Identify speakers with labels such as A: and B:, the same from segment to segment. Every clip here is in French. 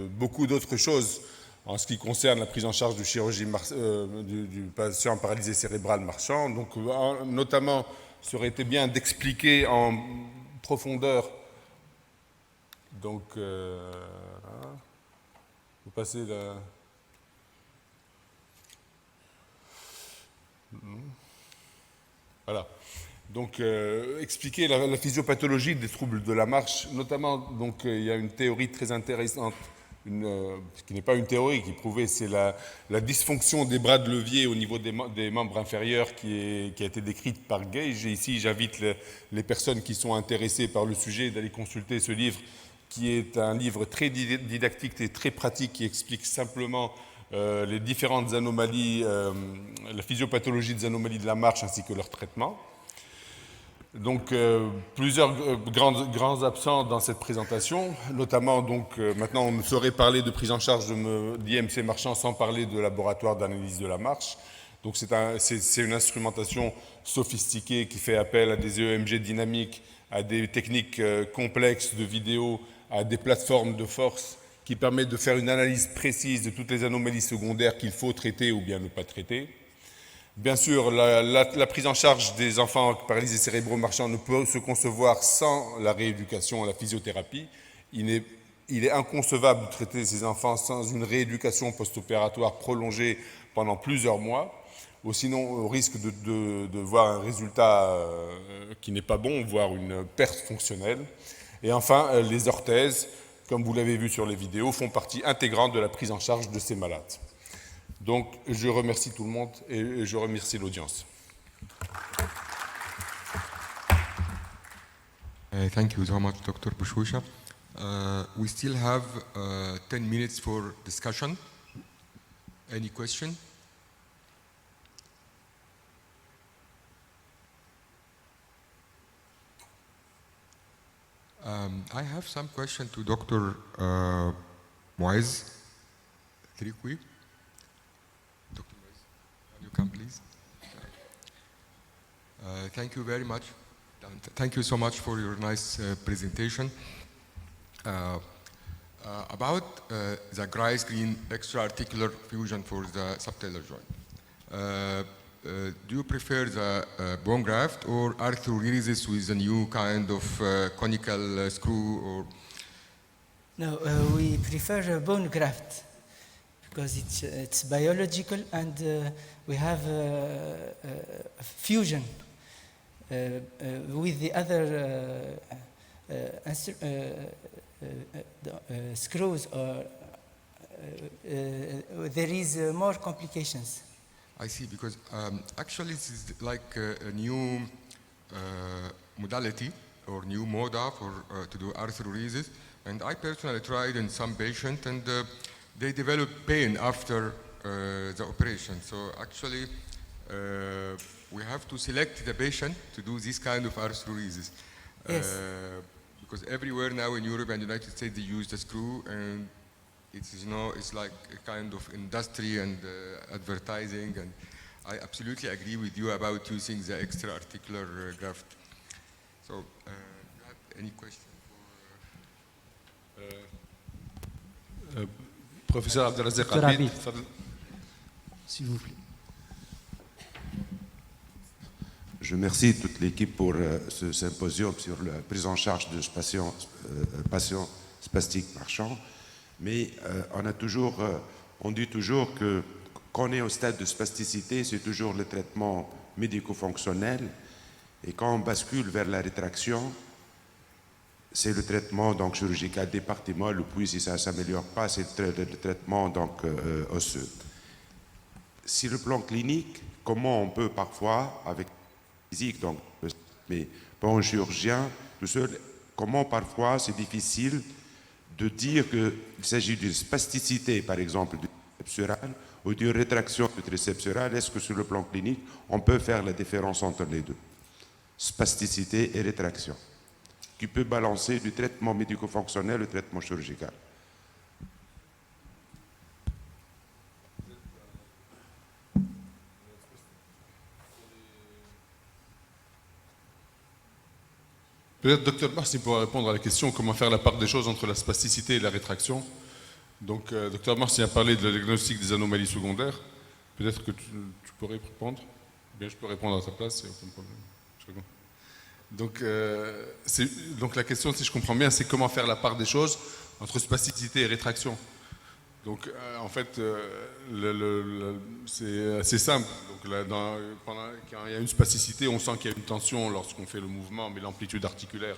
A: beaucoup d'autres choses en ce qui concerne la prise en charge du du patient paralysé cérébral marchand. Donc, notamment, ça aurait été bien d'expliquer en profondeur. Donc, vous passez là. Voilà. Donc, expliquer la physiopathologie des troubles de la marche, notamment, donc, il y a une théorie très intéressante, qui n'est pas une théorie, qui prouvait, c'est la dysfonction des bras de levier au niveau des membres inférieurs qui a été décrite par Gage. Et ici, j'invite les personnes qui sont intéressées par le sujet d'aller consulter ce livre, qui est un livre très didactique et très pratique, qui explique simplement les différentes anomalies, la physiopathologie des anomalies de la marche ainsi que leur traitement. Donc, plusieurs grands absents dans cette présentation, notamment, donc, maintenant on ne saurait parler de prise en charge d'IMC marchand sans parler de laboratoire d'analyse de la marche. Donc, c'est une instrumentation sophistiquée qui fait appel à des EMG dynamiques, à des techniques complexes de vidéo, à des plateformes de force qui permettent de faire une analyse précise de toutes les anomalies secondaires qu'il faut traiter ou bien ne pas traiter. Bien sûr, la prise en charge des enfants paralysés cérébraux marchands ne peut se concevoir sans la rééducation et la physiothérapie. Il est inconcevable de traiter ces enfants sans une rééducation post-opératoire prolongée pendant plusieurs mois, ou sinon au risque de voir un résultat qui n'est pas bon, voire une perte fonctionnelle. Et enfin, les orthèses, comme vous l'avez vu sur les vidéos, font partie intégrante de la prise en charge de ces malades. Donc, je remercie tout le monde et je remercie l'audience.
B: Thank you so much, Dr. Bouchoucha. We still have 10 minutes for discussion. Any question? I have some question to Dr. Moise Trikoui. Dr. Moise, you come please. Thank you very much. Thank you so much for your nice presentation. About the Grice-Green extra-articular fusion for the subtalar joint. Do you prefer the bone graft or arthrodesis with a new kind of conical screw? Or
C: No, we prefer bone graft because it's biological and we have fusion with the other screws, or there is more complications.
B: I see, because actually this is like a new modality or new moda for to do arthrodesis, and I personally tried in some patients, and they develop pain after the operation. So actually we have to select the patient to do this kind of arthrodesis.
C: Yes.
B: Because everywhere now in Europe and United States they use the screw, and it's, you know, it's like a kind of industry and advertising, and I absolutely agree with you about using the extra-articular graft. So, do you have any question for...
A: Professeur Abdelrazek
D: Dr.
A: Abid,
D: s'il vous plaît.
E: Je remercie toute l'équipe pour ce symposium sur la prise en charge de patients spastiques marchands. Mais on dit toujours que quand on est au stade de spasticité, c'est toujours le traitement médico-fonctionnel. Et quand on bascule vers la rétraction, c'est le traitement donc, chirurgical département. Le puis, si ça ne s'améliore pas, c'est le traitement donc, osseux. Sur le plan clinique, comment on peut parfois, avec physique, donc, mais pas un chirurgien tout seul, comment parfois c'est difficile de dire qu'il s'agit d'une spasticité, par exemple, du triceps sural ou d'une rétraction du triceps sural. Est-ce que sur le plan clinique, on peut faire la différence entre les deux, spasticité et rétraction, qui peut balancer du traitement médico-fonctionnel au traitement chirurgical?
A: Peut-être Dr Mars pourra répondre à la question comment faire la part des choses entre la spasticité et la rétraction. Donc, Dr Mars a parlé de la diagnostic des anomalies secondaires. Peut-être que tu pourrais répondre. Bien, je peux répondre à ta place, il n'y a aucun problème. Donc la question, si je comprends bien, c'est comment faire la part des choses entre spasticité et rétraction. Donc, en fait, c'est assez simple. Donc, quand il y a une spasticité, on sent qu'il y a une tension lorsqu'on fait le mouvement, mais l'amplitude articulaire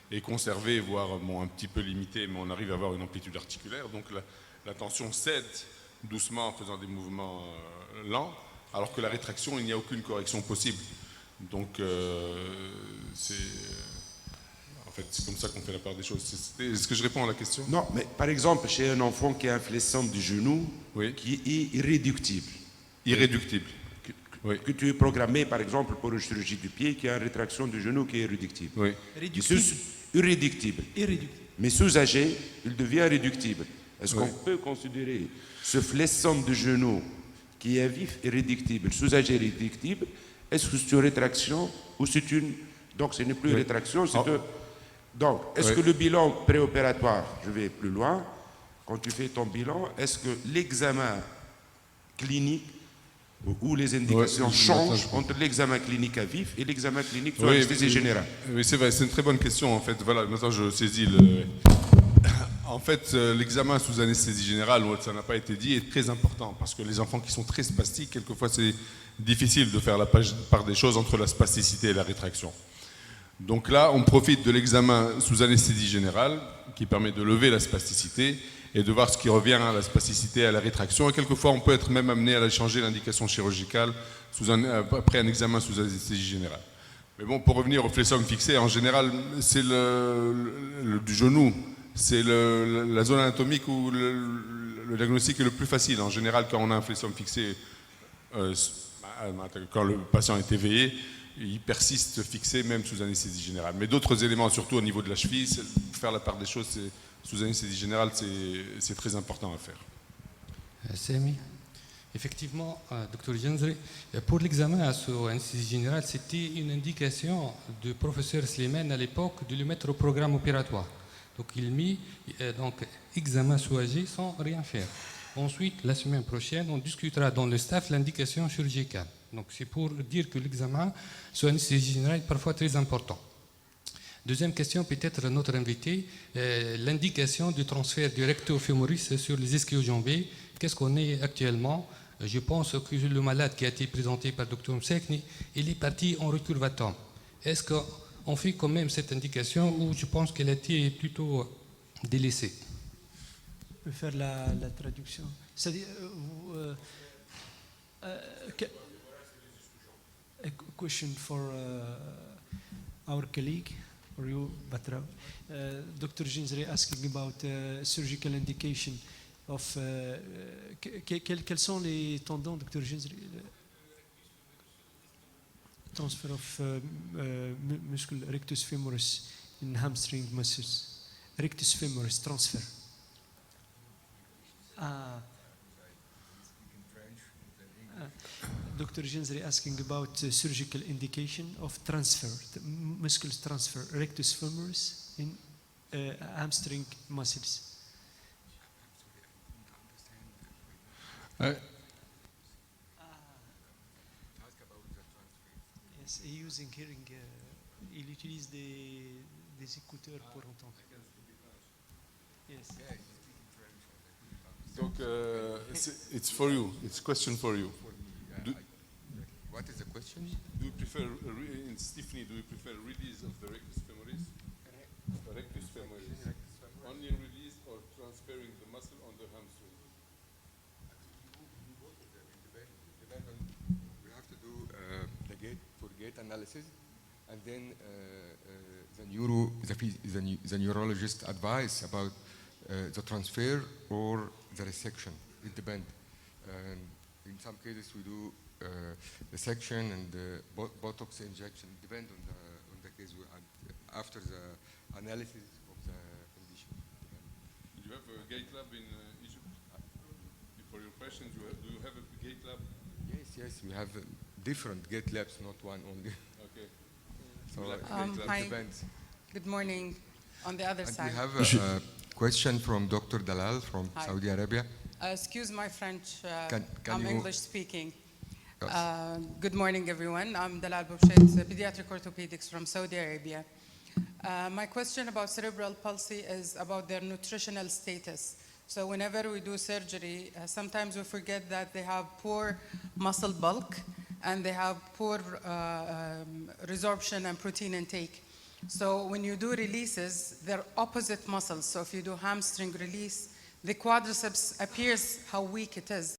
A: est conservée, voire un petit peu limitée, mais on arrive à avoir une amplitude articulaire. Donc, la tension cède doucement en faisant des mouvements lents, alors que la rétraction, il n'y a aucune correction possible. Donc, c'est comme ça qu'on fait la part des choses. Est-ce que je réponds à la question?
E: Non, mais par exemple, chez un enfant qui a un fléchissement du genou,
A: oui,
E: qui est irréductible.
A: Irréductible. Oui.
E: Que tu es programmé, par exemple, pour une chirurgie du pied qui a une rétraction du genou qui est irréductible.
A: Oui.
E: Irréductible. Mais sous-âgé, il devient réductible. Est-ce qu'on peut considérer ce fléchissement du genou qui est vif irréductible, sous-âgé irréductible, est-ce que c'est une rétraction ou c'est une... Donc ce n'est plus une rétraction, c'est Donc, est-ce que le bilan préopératoire, je vais plus loin, quand tu fais ton bilan, est-ce que l'examen clinique ou les indications changent entre l'examen clinique à vif et l'examen clinique sous anesthésie générale?
A: Oui, c'est vrai, c'est une très bonne question en fait. Voilà, maintenant je saisis En fait, l'examen sous anesthésie générale, ça n'a pas été dit, est très important parce que les enfants qui sont très spastiques, quelquefois c'est difficile de faire la part des choses entre la spasticité et la rétraction. Donc là, on profite de l'examen sous anesthésie générale qui permet de lever la spasticité et de voir ce qui revient à la spasticité et à la rétraction. Et quelquefois, on peut être même amené à changer l'indication chirurgicale après un examen sous anesthésie générale. Mais bon, pour revenir au fléchissement fixé, en général, c'est du genou. C'est la zone anatomique où le diagnostic est le plus facile. En général, quand on a un fléchissement fixé, quand le patient est éveillé, il persiste fixé même sous anesthésie générale. Mais d'autres éléments, surtout au niveau de la cheville, faire la part des choses sous anesthésie générale, c'est très important à faire.
F: Sami, effectivement, Dr Jenzri, pour l'examen sous anesthésie générale, c'était une indication du professeur Slimane à l'époque de le mettre au programme opératoire. Donc il mit examen sous AG sans rien faire. Ensuite, la semaine prochaine, on discutera dans le staff l'indication chirurgicale. Donc c'est pour dire que l'examen sous anesthésie générale est parfois très important. Deuxième question, peut-être notre invité, l'indication du transfert du recto-fémoris sur les ischio-jambiers. Qu'est-ce qu'on est actuellement? Je pense que le malade qui a été présenté par Dr Msekni, il est parti en recurvatum. Est-ce qu'on fait quand même cette indication ou je pense qu'elle a été plutôt délaissée?
D: Je peux faire la traduction. C'est-à-dire, a question for our colleague, for you, Batra. Dr. Jenzri asking about surgical indication of... quels sont les tendons, Dr. Jenzri? Transfer of muscle rectus femoris in hamstring muscles. Rectus femoris transfer. Dr. Jenzri asking about surgical indication of transfer, muscle transfer, rectus femoris in hamstring muscles. Yes, using hearing, il utilise des écouteurs pour entendre. Yes.
A: Donc, it's for you. It's a question for you.
B: What is the question?
A: Do you prefer, in Stephanie, do you prefer release of the rectus femoris? Rectus femoris. Only release or transferring the muscle on the hamstring?
B: Depend on, we have to do the gait analysis, and then the neurologist advise about the transfer or the resection. It depends. In some cases, we do resection and Botox injection. It depends on the case. After the analysis of the condition.
A: Do you have a gait lab in Egypt? For your patients, do you have a gait lab?
B: Yes, we have different gait labs, not one only.
A: Okay.
B: So
G: Hi.
B: depends.
G: Good morning on the other
B: And
G: side.
B: we have a question from Dr. Dalal from
G: Hi.
B: Saudi Arabia.
G: Excuse my French,
B: Can
G: I'm
B: you-
G: English speaking.
B: Yes.
G: Good morning, everyone. I'm Dalal Bouchet, pediatric orthopedics from Saudi Arabia. My question about cerebral palsy is about their nutritional status. So whenever we do surgery, sometimes we forget that they have poor muscle bulk and they have poor resorption and protein intake. So when you do releases, they're opposite muscles. So if you do hamstring release, the quadriceps appears how weak it is.